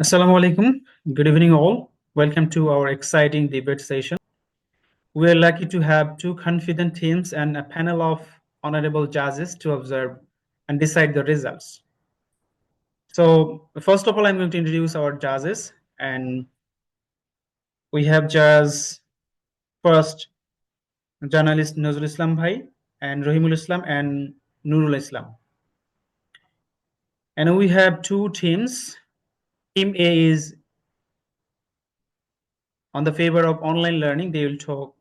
Assalamu alaikum. Good evening, all. Welcome to our exciting debate session. We are lucky to have two confident teams and a panel of honorable judges to observe and decide the results. So, first of all, I'm going to introduce our judges, and we have judge first journalist Nazrul Islam Bhai and Rahimul Islam and Nurul Islam. And we have two teams. Team A is on the favor of online learning. They will talk.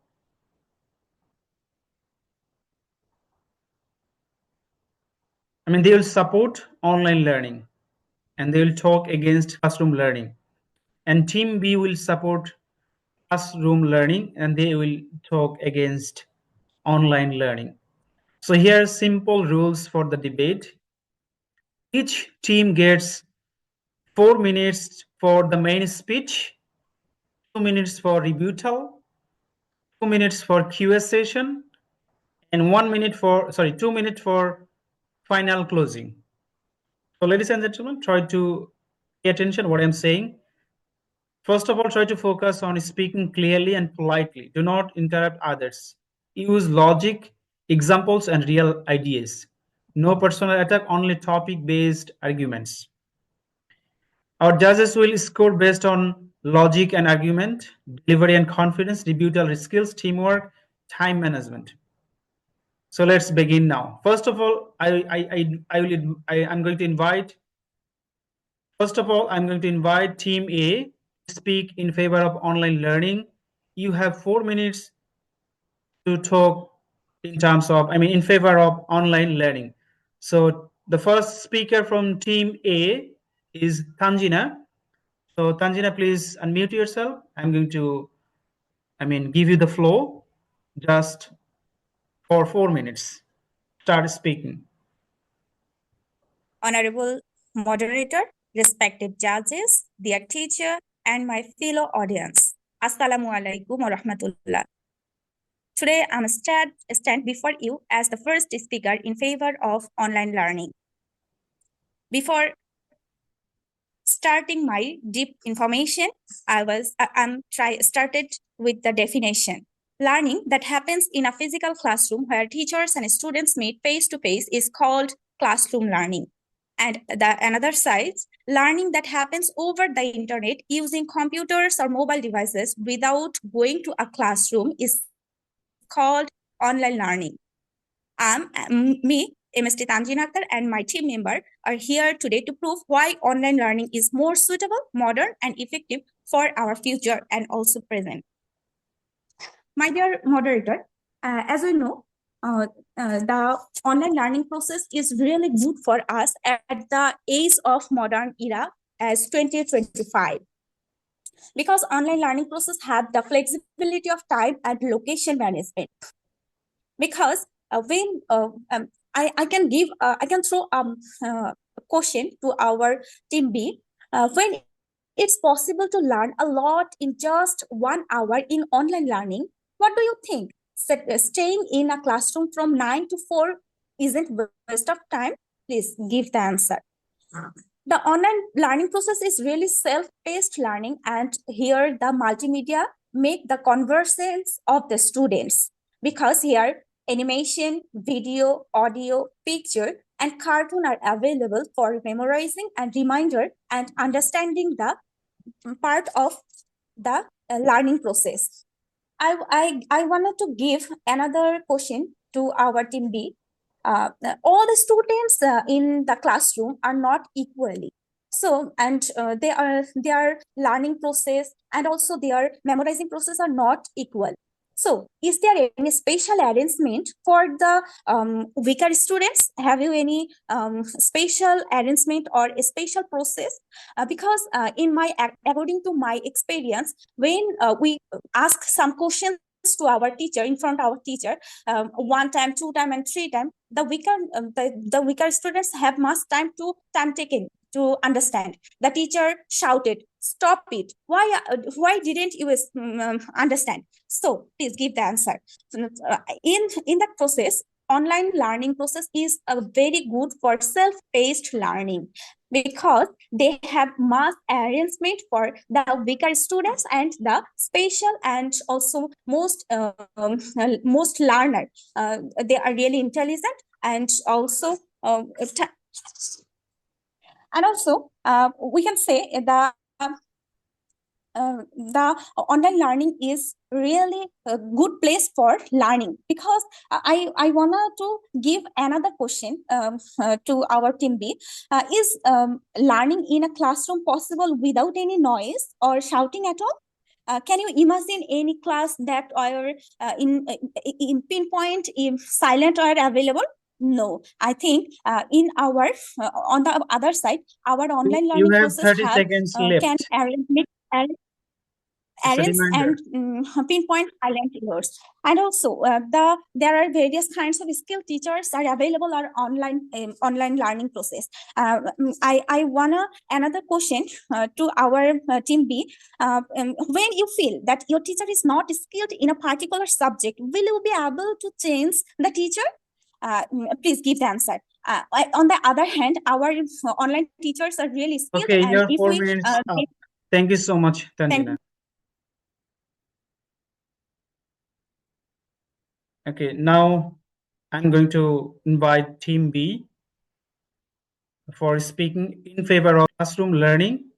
They will support online learning and they will talk against classroom learning. And team B will support classroom learning and they will talk against online learning. So here are simple rules for the debate. Each team gets 4 minutes for the main speech, 2 minutes for rebuttal, 2 minutes for Q&A session, and 2 minutes for final closing. So ladies and gentlemen, try to pay attention what I'm saying. First of all, try to focus on speaking clearly and politely. Do not interrupt others. Use logic, examples, and real ideas. No personal attack, only topic-based arguments. Our judges will score based on logic and argument, delivery and confidence, rebuttal skills, teamwork, time management. So let's begin now. First of all, I'm going to invite. First of all, I'm going to invite Team A to speak in favor of online learning. You have 4 minutes to talk in favor of online learning. So the first speaker from Team A is Tanjina. So Tanjina, please unmute yourself. I'm going to, give you the floor just for 4 minutes. Start speaking. Honorable moderator, respected judges, dear teacher, and my fellow audience. Assalamu alaikum wa rahmatullah. Today, I'm stand before you as the first speaker in favor of online learning. Before starting my deep information, started with the definition. Learning that happens in a physical classroom where teachers and students meet face to face is called classroom learning. And another side, learning that happens over the internet using computers or mobile devices without going to a classroom is called online learning. Me, MST Tanjina Akhtar, and my team member are here today to prove why online learning is more suitable, modern, and effective for our future and also present. My dear moderator, as we know, the online learning process is really good for us at the age of modern era as 2025. Because online learning process have the flexibility of time and location management. Because when I can throw a question to our team B. When it's possible to learn a lot in just 1 hour in online learning, what do you think? Staying in a classroom from 9 to 4 isn't waste of time? Please give the answer. The online learning process is really self-paced learning, and here the multimedia make the conversations of the students, because here animation, video, audio, picture, and cartoon are available for memorizing and reminder and understanding the part of the learning process. I wanted to give another question to our team B. All the students in the classroom are not equally. So, and their learning process and also their memorizing process are not equal. So, is there any special arrangement for the weaker students? Have you any special arrangement or a special process? Because according to my experience, when we ask some questions to our teacher in front of our teacher, 1 time, 2 time, and 3 time, the weaker students have much time taken to understand. The teacher shouted, "Stop it! Why didn't you understand?" So please give the answer. In that process, online learning process is very good for self-paced learning. because they have mass arrangement for the weaker students and the special and also most learner. They are really intelligent and also we can say the online learning is really a good place for learning, because I wanna to give another question to our team B. Is learning in a classroom possible without any noise or shouting at all? Can you imagine any class that are in pinpoint if silent or available? No, I think in our on the other side, our online You learning have process 30 have seconds can left. It's a arrange reminder. and pinpoint silent errors. And also there are various kinds of skill teachers are available or online learning process. I wanna another question to our team B. When you feel that your teacher is not skilled in a particular subject, will you be able to change the teacher? Please give the answer. On the other hand, our online teachers are really skilled, Okay, and your if 4 minutes up. Thank you so much, Tanzila. Okay, now I'm going to invite Team B for speaking in favor of classroom learning.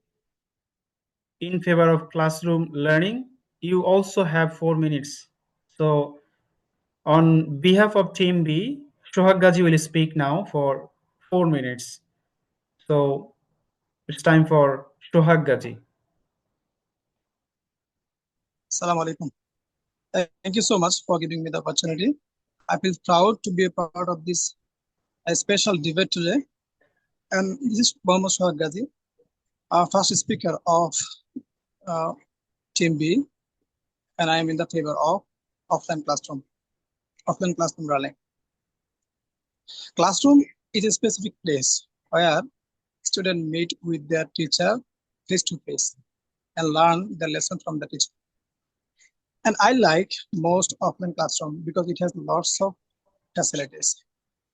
In favor of classroom learning, you also have 4 minutes. So on behalf of Team B, Shohag Gaji will speak now for 4 minutes. So it's time for Shohag Gaji. Assalamu alaikum. Thank you so much for giving me the opportunity. I feel proud to be a part of this special debate today. And this is Mohammad Shohag Gazi, first speaker of Team B, and I am in the favor of offline classroom learning. Classroom is a specific place where students meet with their teacher face to face and learn the lesson from the teacher. And I like most offline classroom because it has lots of facilities,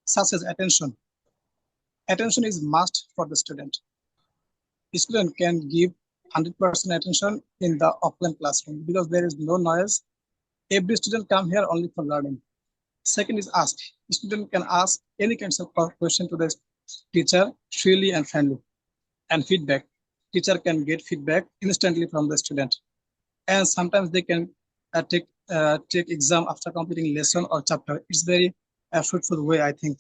such as attention. Attention is must for the student. The student can give 100% attention in the offline classroom because there is no noise. Every student come here only for learning. Second is ask. The student can ask any kinds of question to the teacher freely and friendly. And feedback. Teacher can get feedback instantly from the student. And sometimes they can take exam after completing lesson or chapter. It's very fruitful way, I think.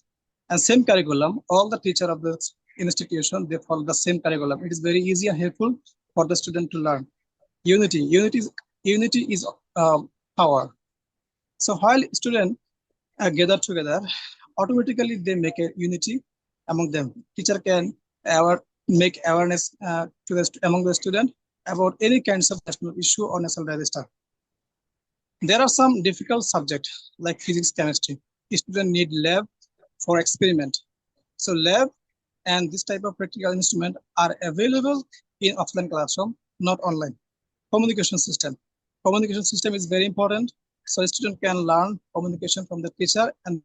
And same curriculum, all the teacher of the institution, they follow the same curriculum. It is very easy and helpful for the student to learn. Unity is power. So while students gather together, automatically they make a unity among them. Teacher can make awareness among the student about any kinds of national issue or national register. There are some difficult subjects like physics, chemistry. Students need lab for experiment. So lab and this type of practical instrument are available in offline classroom, not online. Communication system. Communication system is very important. So a student can learn communication from the teacher and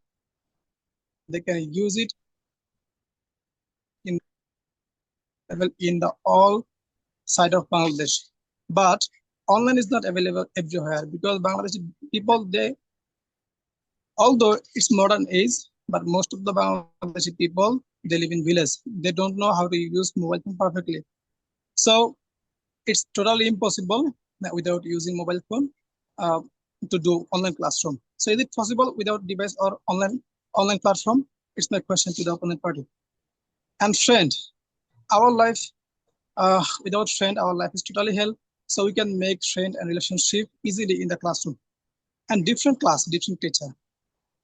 they can use it in the all side of Bangladesh. But online is not available everywhere because Bangladeshi people, although it's modern age, but most of the Bangladeshi people, they live in village. They don't know how to use mobile phone perfectly. So it's totally impossible without using mobile phone to do online classroom. So is it possible without device or online platform? It's my question to the opponent party. And friend, our life, without friend, our life is totally hell. So we can make friend and relationship easily in the classroom. And different class, different teacher.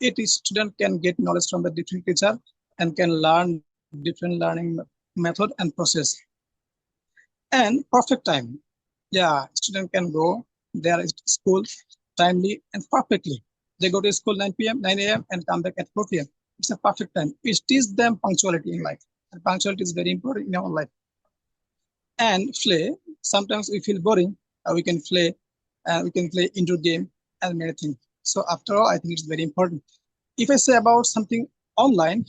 Each student can get knowledge from the different teacher and can learn different learning method and process. And perfect time. Yeah, student can go their school timely and perfectly. They go to school 9 a.m. and come back at 4 p.m. It's a perfect time. It teaches them punctuality in life. And punctuality is very important in our life. And play. Sometimes we feel boring. We can play indoor game and many things. So after all, I think it's very important. If I say about something online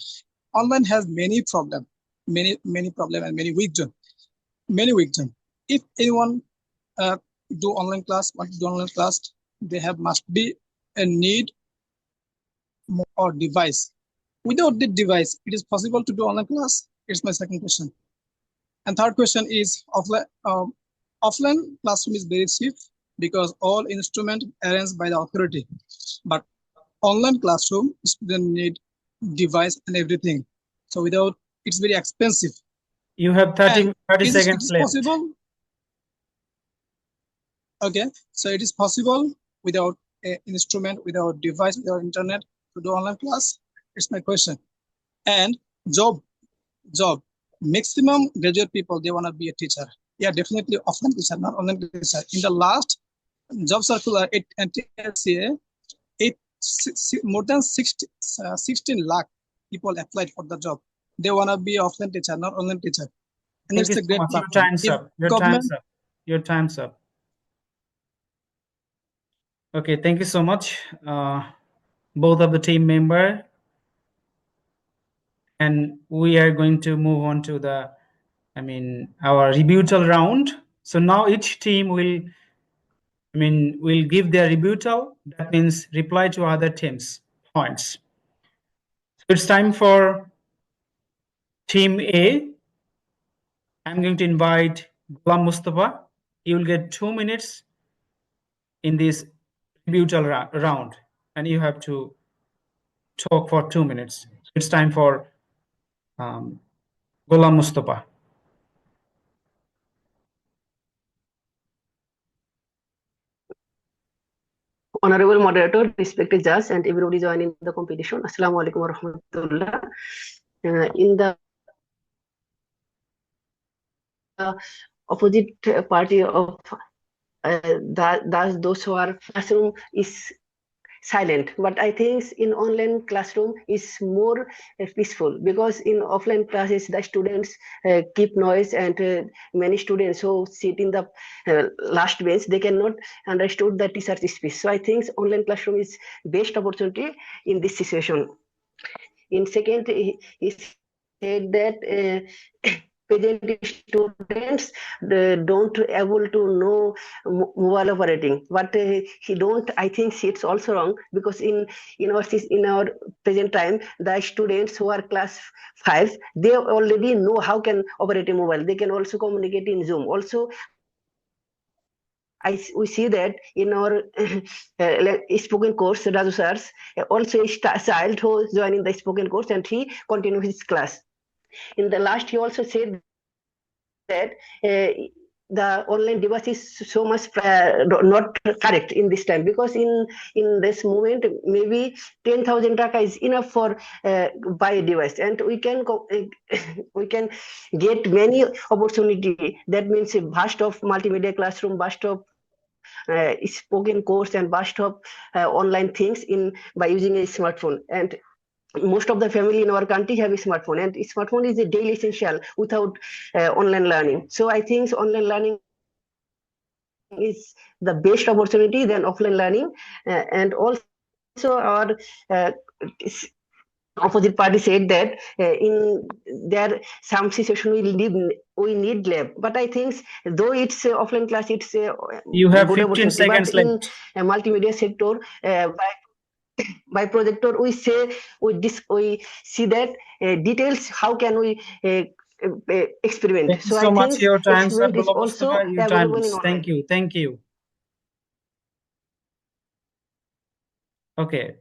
has many problems. many problem and many wisdom. If anyone do online class, want to do online class, they have must be a need or device. Without the device, it is possible to do online class. It's my second question. And third question is offline classroom is very cheap because all instrument arranged by the authority. But online classroom, student need device and everything. So without, it's very expensive. You have 30 Is seconds it left. possible? Okay, so it is possible without an instrument, without device, without internet to do online class? It's my question. And job. Maximum graduate people, they want to be a teacher. Yeah, definitely offline teacher, not online teacher. In the last job circular, more than 16 lakh people applied for the job. They want to be offline teacher, not online teacher. And Thank it's you a so great much. Your platform. time's If up. Your government- time's up. Your time's up. Okay, thank you so much, both of the team member. And we are going to move on to the, our rebuttal round. So now each team will give their rebuttal. That means reply to other teams' points. So it's time for Team A. I'm going to invite Ghulam Mustafa. You will get 2 minutes in this rebuttal round, and you have to talk for 2 minutes. So it's time for Ghulam Mustafa. Honorable moderator, respected judge, and everybody joining the competition. Assalamu alaikum wa rahmatullah. In the opposite party of those who are classroom is silent, but I think in online classroom is more peaceful, because in offline classes the students keep noise, and many students who sit in the last bench, they cannot understood the teacher's speech. So I think online classroom is best opportunity in this situation. In second, he said that present students don't able to know mobile operating, but he don't. I think it's also wrong, because in our present time, the students who are class 5, they already know how can operate a mobile. They can also communicate in Zoom. Also, we see that in our spoken course, Raju sir's also a child who is joining the spoken course, and he continues his class. In the last, he also said that the online device is so much not correct in this time, because in this moment maybe 10,000 taka is enough for buy a device, and we can get many opportunity. That means a vast of multimedia classroom, vast of spoken course, and vast of online things by using a smartphone. And most of the family in our country have a smartphone, and smartphone is a daily essential without online learning. So I think online learning is the best opportunity than offline learning. And also our opposite party said that in there some situation we need lab, but I think though it's offline class, it's You have good 15 seconds but left. in multimedia sector, by projector we see that details how can we experiment. Thank you So so I much. think Your time, sir. experiment is also Your time available in is. online. Thank you. Thank you. Okay.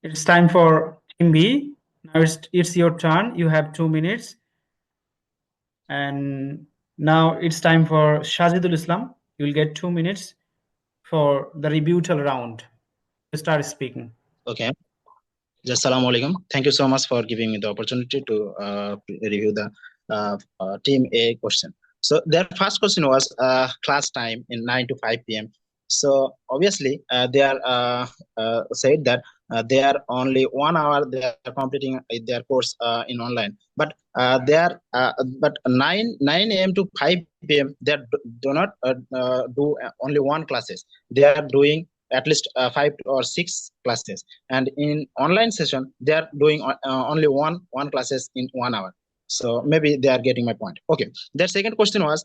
It's time for Team B. Now it's your turn. You have 2 minutes. And now it's time for Shazidul Islam. You'll get 2 minutes for the rebuttal round. You start speaking. Okay. Just Assalamu alaikum. Thank you so much for giving me the opportunity to review the Team A question. So their first question was class time in 9 to 5 p.m. So obviously they are said that they are only 1 hour they are completing their course in online, but but 9 a.m. to 5 p.m. they do not do only one classes. They are doing at least 5 or 6 classes, and in online session they are doing only one classes in 1 hour. So maybe they are getting my point. Okay. Their second question was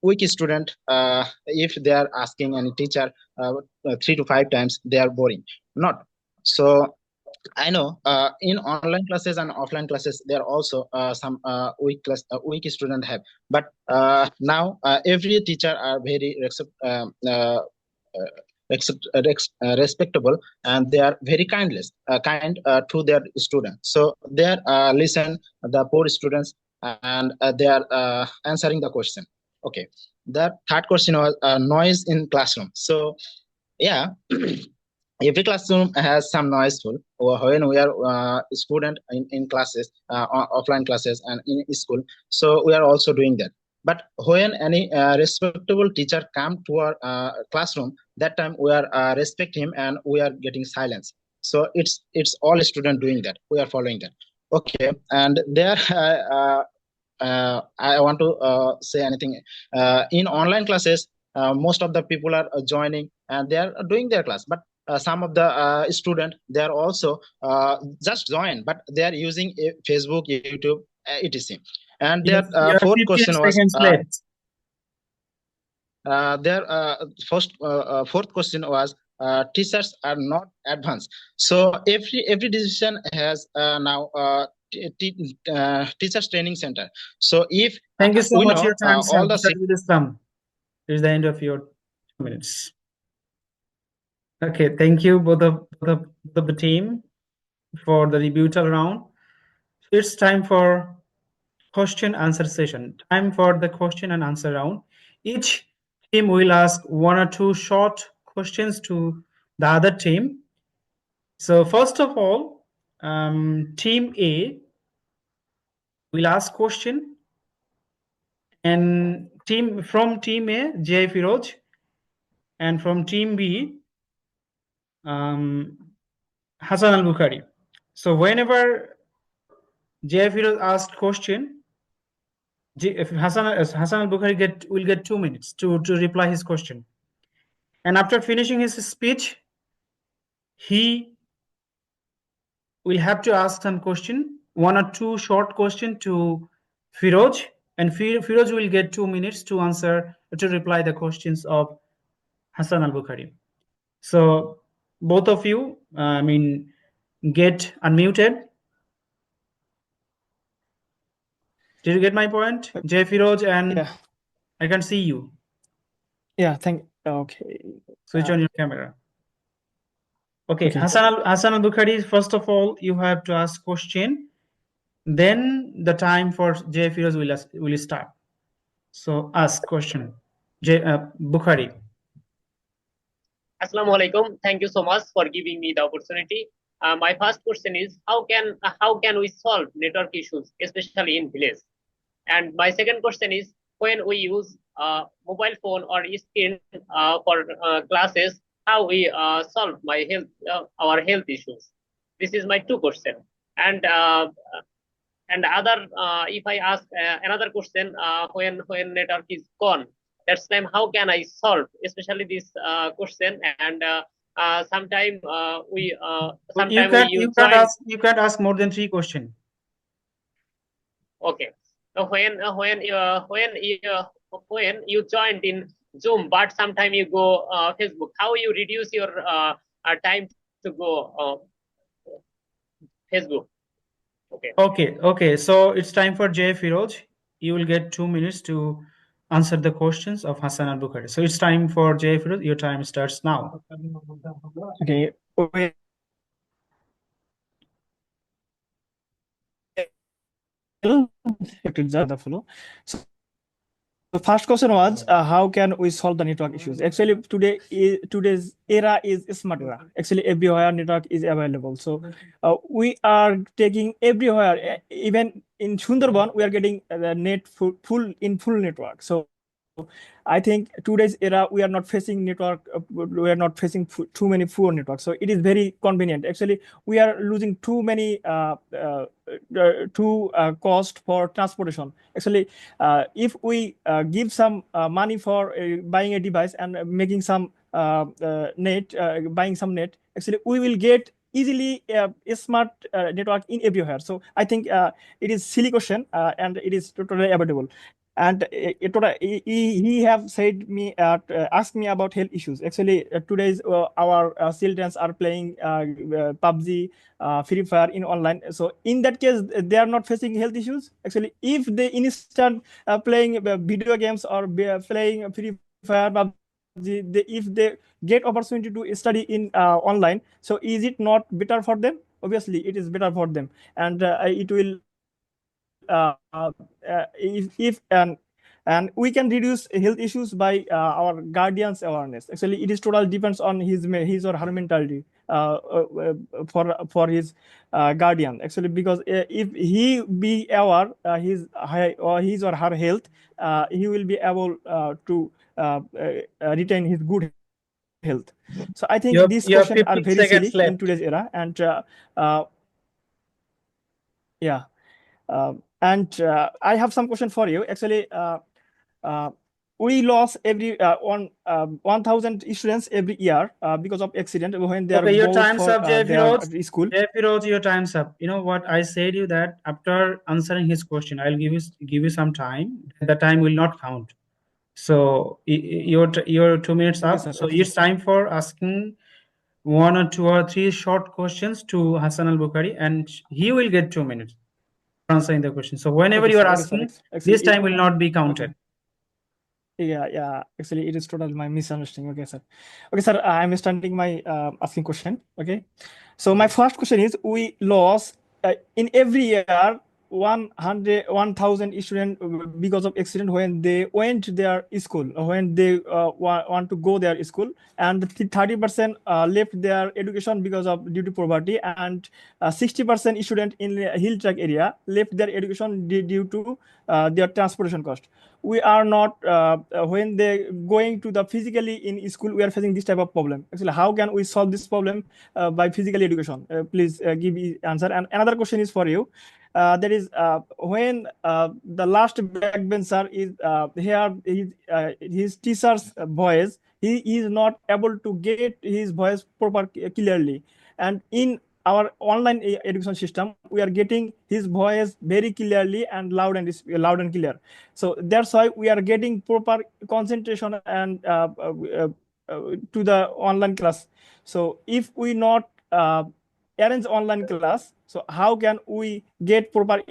weak student. If they are asking any teacher 3 to 5 times, they are boring. Not. So I know in online classes and offline classes there are also some weak student have, but now every teacher are very respectable, and they are very kind to their students. So they are listen the poor students, and they are answering the question. Okay. The third question was noise in classroom. So yeah. Every classroom has some noiseful, or when we are student in classes, offline classes and in school, so we are also doing that. But when any respectable teacher come to our classroom, that time we are respect him and we are getting silence. So it's all student doing that, we are following that. Okay. And there I want to say anything in online classes. Most of the people are joining and they are doing their class, but some of the student, they are also just join, but they are using Facebook, YouTube, etc. And their Yes, you have fourth 15 question was seconds left. their fourth question was teachers are not advanced. So every decision has now teachers training center. So if Thank you so we much. know Your time, all the Mr. Islam. It is the end of your 2 minutes. Okay, thank you both of the team for the rebuttal round. It's time for question answer session. Time for the question and answer round. Each team will ask 1 or 2 short questions to the other team. So first of all, team A will ask question, and from team A, Jay Firoj, and from team B, Hassan Al Bukhari. So whenever Jay Firoj asked question, if Hassan Al Bukhari will get 2 minutes to reply his question, and after finishing his speech, he will have to ask some question, 1 or 2 short question to Firoj, and Firoj will get 2 minutes to answer, to reply the questions of Hassan Al Bukhari. So both of you, get unmuted. Did you get my point, Jay Firoj? And Yeah. I can see you. Yeah, okay. Switch on your camera. Okay, Okay. Hassan Al Bukhari, first of all, you have to ask question. Then the time for Jay Firoz will start. So ask question. Bukhari. Assalamu alaikum. Thank you so much for giving me the opportunity. My first question is how can we solve network issues, especially in village? And my second question is when we use mobile phone or screen for classes, how we solve our health issues. This is my 2 questions. And other if I ask another question, when network is gone, that's time how can I solve, especially this question. And sometime we You can't ask more than 3 questions. Okay. So when you joined in Zoom, but sometime you go Facebook, how you reduce your time to go Facebook? Okay. So it's time for Jay Firoj. You will get 2 minutes to answer the questions of Hassan Al Bukhari. So it's time for Jay Firoj. Your time starts now. Okay. So the first question was how can we solve the network issues? Actually, today's era is smart era. Actually, everywhere network is available. So we are taking everywhere, even in Sundarban, we are getting the net full network. So I think today's era we are not facing network. We are not facing too many poor networks. So it is very convenient. Actually, we are losing too many cost for transportation. Actually, if we give some money for buying a device and making some buying some net, actually we will get easily smart network in everywhere. So I think it is silly question and it is totally avoidable. And he have said me asked me about health issues. Actually, today's our children are playing PUBG, Free Fire in online. So in that case, they are not facing health issues. Actually, if they instant playing video games or playing Free Fire, PUBG, if they get opportunity to study in online, so is it not better for them? Obviously, it is better for them, and it will if and we can reduce health issues by our guardians awareness. Actually, it is total depends on his or her mentality for his guardian. Actually, because if he be aware his or her health, he will be able to retain his good health. So I think these You have questions are 15 very silly seconds left. in today's era, and yeah. And I have some question for you. Actually, we lost every 1,000 students every year because of accident when they are Okay, your go time's for up, Jay their Firoz. school. Jay Firoz, your time's up. You know what I said you that after answering his question, I'll give you some time. The time will not count. So your 2 minutes Okay, up. sir. So Okay, it's time for asking 1 or 2 or 3 short questions to Hassan Al Bukhari, and he will get 2 minutes for answering the question. So whenever Okay, you are sir. Okay, sir. asking, Actually, this time will not be okay. counted. Yeah. Actually, it is totally my misunderstanding. Okay, sir. Okay, sir. I'm starting my asking question. Okay. So my first question is: we lost in every year 1,000 students because of accident when they went their school, when they want to go their school, and 30% left their education because of due to poverty, and 60% student in the hill track area left their education due to their transportation cost. We are not when they going to the physically in school, we are facing this type of problem. Actually, how can we solve this problem by physical education? Please give me answer. And another question is for you. That is when the last backbencher is here, his teacher's voice, he is not able to get his voice proper clearly, and in our online education system, we are getting his voice very clearly and loud and clear. So that's why we are getting proper concentration and to the online class. So if we not arrange online class, so how can we get proper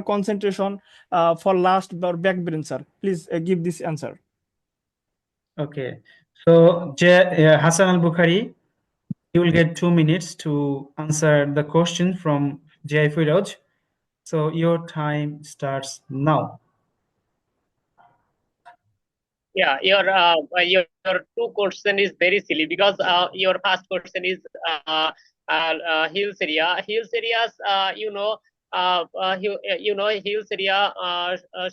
concentration for last or backbencher? Please give this answer. Okay. So Hassan Al Bukhari, you will get 2 minutes to answer the question from Jay Firoz. So your time starts now. Yeah, your two question is very silly because your first question is hills area. Hills areas, hills area.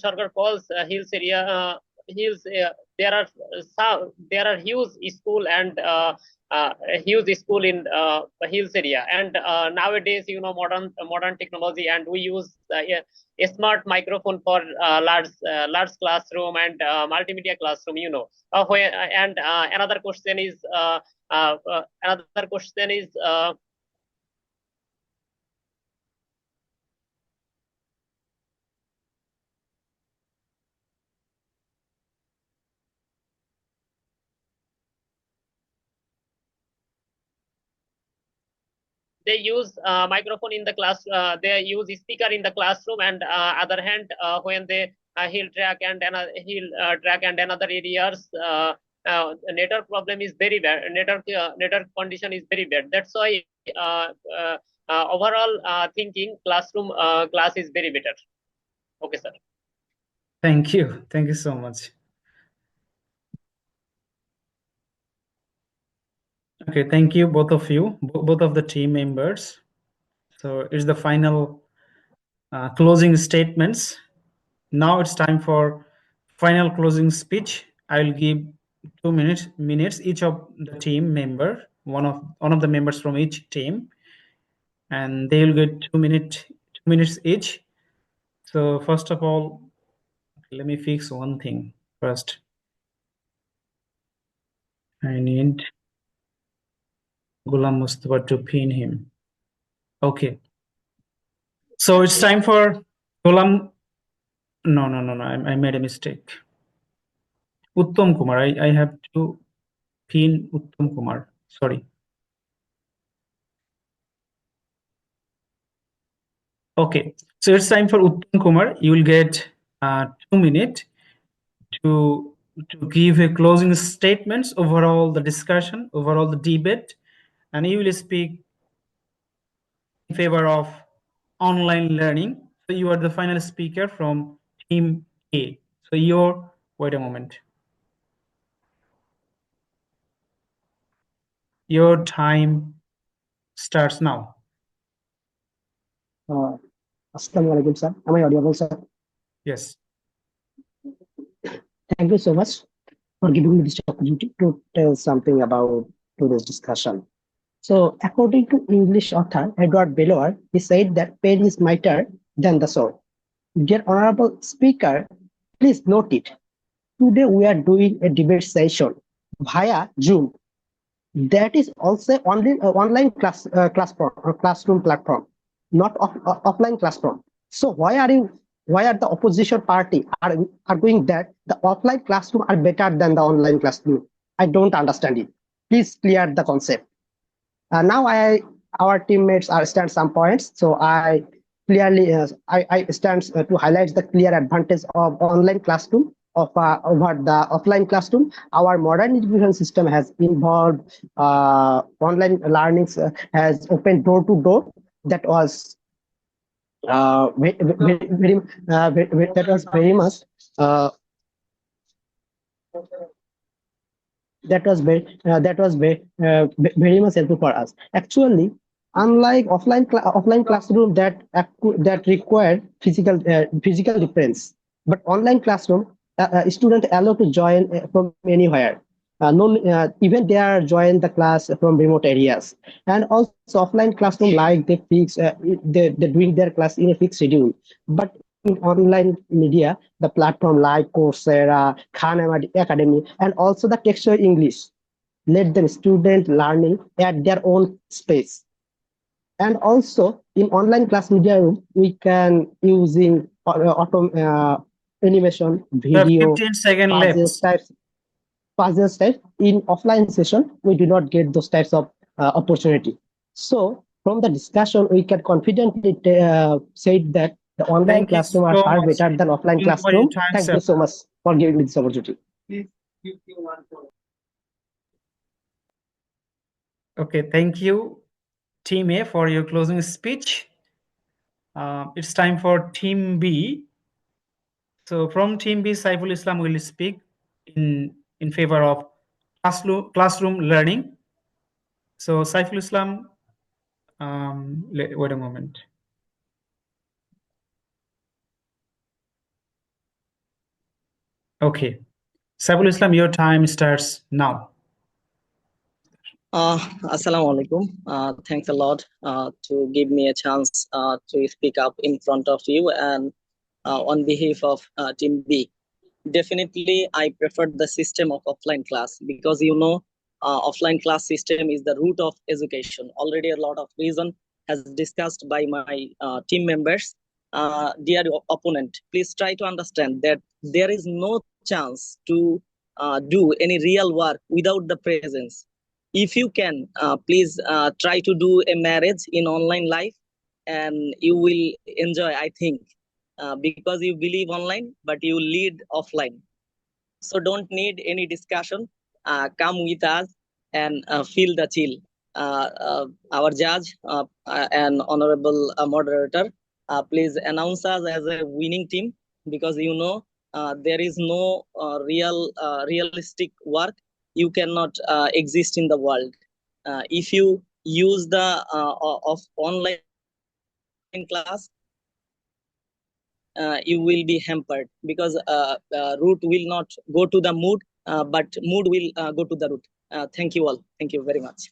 Sarkar calls hills area. Hills. There are there are huge school and huge school in hills area, and nowadays modern technology, and we use a smart microphone for large classroom and multimedia classroom. And another question is they use microphone in the class. They use speaker in the classroom, and other hand, when they hill track and another areas, network problem is very bad. Network condition is very bad. That's why overall thinking classroom class is very better. Okay, sir. Thank you. Thank you so much. Okay, thank you, both of you, both of the team members. So it's the final closing statements. Now it's time for final closing speech. I'll give 2 minutes each of the team member, one of the members from each team, and they will get 2 minutes each. So first of all, let me fix one thing first. I need Ghulam Mustafa to pin him. Okay. So it's time for Ghulam. No. I made a mistake. Uttam Kumar. I have to pin Uttam Kumar. Sorry. Okay. So it's time for Uttam Kumar. You will get 2 minutes to give a closing statements overall the discussion, overall the debate, and you will speak in favor of online learning. So you are the final speaker from team A. So wait a moment. Your time starts now. Assalamu alaikum, sir. Am I audible, sir? Yes. Thank you so much for giving me this opportunity to tell something about today's discussion. So, according to English author Edward Bellower, he said that pain is mightier than the sword. Dear honorable speaker, please note it. Today we are doing a debate session via Zoom. That is also only online classroom platform, not offline classroom. So why are the opposition party arguing that the offline classroom are better than the online classroom? I don't understand it. Please clear the concept. Now our teammates stand some points. So I clearly I stand to highlight the clear advantage of online classroom over the offline classroom. Our modern education system has involved online learning, has opened door to door. That was that was very much very much helpful for us. Actually, unlike offline classroom that require physical difference, but online classroom student allowed to join from anywhere. Even they are join the class from remote areas, and also offline classroom like they fix they're doing their class in a fixed schedule. But in online media, the platform like Coursera, Khan Academy, and also the Teksoi English let them student learning at their own space. And also in online class media room, we can using animation, video, 15 seconds left. puzzles types. In offline session, we do not get those types of opportunity. So from the discussion, we can confidently say that the online classroom are far better than offline classroom. Thank you so much for giving me this opportunity. Okay, thank you, Team A, for your closing speech. It's time for Team B. So from Team B, Saiful Islam will speak in favor of classroom learning. So Saiful Islam, wait a moment. Okay, Saiful Islam, your time starts now. Assalamu alaikum. Thanks a lot to give me a chance to speak up in front of you and on behalf of Team B. Definitely, I prefer the system of offline class because offline class system is the root of education. Already a lot of reason has discussed by my team members. Dear opponent, please try to understand that there is no chance to do any real work without the presence. If you can, please try to do a marriage in online life and you will enjoy, I think, because you believe online, but you lead offline. So don't need any discussion. Come with us and feel the chill. Our judge and honorable moderator, please announce us as a winning team because there is no realistic work. You cannot exist in the world. If you use the of online class, you will be hampered because root will not go to the mood, but mood will go to the root. Thank you all. Thank you very much.